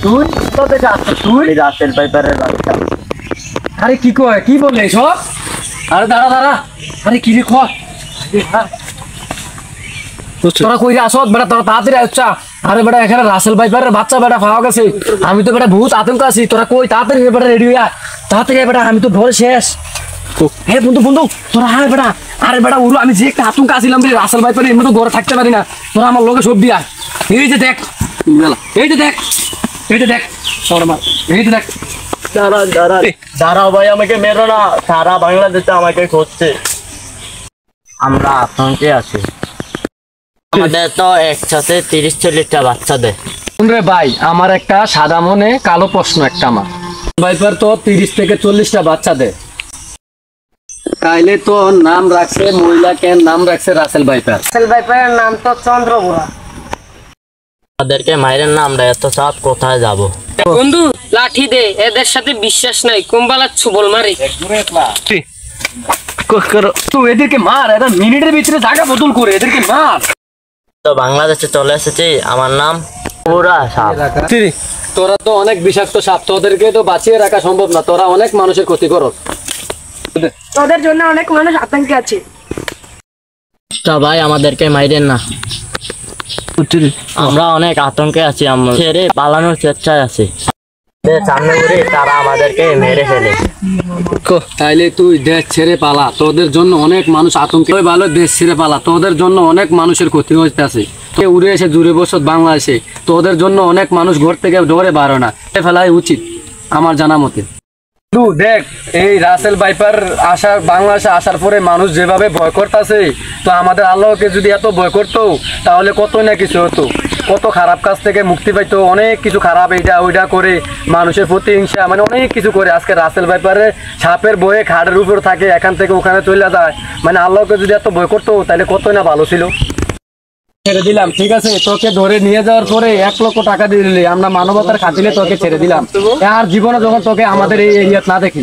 তুই কোথায় যাচ্ছিস? তুই রাসেল ভাইপারের বাচ্চা। আরে কি কয়, কি বলে এসব? আরে দাঁড়া দাঁড়া, আরে কি রে কয়? তোরা কই রে আসত বেটা, তোরা তাড়াতাড়ি আসছা। আরে বেটা এখানে রাসেল ভাইপারের বাচ্চা বেটা পাওয়া গেছে। আমি তো বেটা বহুত আতঙ্ক আছি, তোরা কই তাড়াতাড়ি বেটা রেডি হইয়া, তাড়াতাড়ি বেটা, আমি তো ভরে শেষ। হে বন্ধু বন্ধু তোরা আয় বেটা। আরে বেটা উড়ো, আমি যে একটা আতঙ্ক আছিলাম রে রাসেল ভাইপারের, এমনি তো ঘরে থাকতে পারি না। তোরা আমার লোকে সব দিয়া, এই যে দেখ, এই যে দেখ, এই যে দেখ, এই যে দেখ। দাঁড়াও ভাই, আমাকে মেরো না, সারা বাংলাদেশে আমাকে খুঁজছে। আমরা আতঙ্কে আছি। আমাদের তো একসাথে 30-40টা বাচ্চা দেয়। রে ভাই, আমার একটা সাদা মনে কালো প্রশ্ন একটা, আমার ভাইপার তো 30 থেকে 40টা বাচ্চা দেয়, তাইলে তো নাম রাখছে মহিলা, কেন নাম রাখছে রাসেল ভাইপার? রাসেল ভাইপারের নাম তো চন্দ্রপুরা। আমাদেরকে মাইরেন না, আমরা এত সাপ কোথায় যাব? বন্ধু লাঠি দে, এদের সাথে বিশ্বাস নাই, কোম্বালা ছুবল মারি। তো এদেরকে মার, এরা মিনিটের ভিতরে জায়গা বদল করে, এদেরকে মার। তো বাংলাদেশে চলে এসেছি, আমার নাম পুরা সাপ। তোরা তো অনেক বিষাক্ত সাপ, তোদেরকে তো বাঁচিয়ে রাখা সম্ভব না, তোরা অনেক মানুষের ক্ষতি করো। তোদের জন্য অনেক মানুষ আতঙ্কে আছে। তা ভাই আমাদেরকে মাইরেন না, আমরা অনেক আতঙ্কে আছি, আমরা ছেড়ে পালানোর চেষ্টায় আছি। সামনে ঘুরে তারা আমাদেরকে মেরে ফেলে। তাইলে তুই দেশ ছেড়ে পালা, তোদের জন্য অনেক মানুষ আতঙ্কে। ভালো, দেশ ছেড়ে পালা, তোদের জন্য অনেক মানুষের ক্ষতি হইতে আছে। উড়ে এসে জুড়ে বসত বাংলাদেশে, তোদের জন্য অনেক মানুষ ঘর থেকে ডরে বারো না, ফেলাই উচিত আমার জানা মতে। দেখ, এই রাসেল ভাইপার আসার বাংলাদেশে আসার পরে মানুষ যেভাবে ভয় করতেছে, তো আমাদের আল্লাহকে যদি এত ভয় করতো তাহলে কতই না কিছু হতো, কত খারাপ কাজ থেকে মুক্তি পাইতো, অনেক কিছু খারাপ এইটা ওইটা করে মানুষের প্রতিহিংসা, মানে অনেক কিছু করে। আজকে রাসেল ভাইপারে সাপের বয়ে খাড়ের উপর থাকে, এখান থেকে ওখানে চলে যায়, মানে আল্লাহকে যদি এত ভয় করতো তাহলে কতই না ভালো ছিল। ছেড়ে দিলাম, ঠিক আছে, তোকে ধরে নিয়ে যাওয়ার পরে 1 লক্ষ টাকা দিয়ে দিলি, আমরা মানবতার খাতিরে তোকে ছেড়ে দিলাম। আর জীবনে যখন তোকে আমাদের এই এরিয়া না দেখি।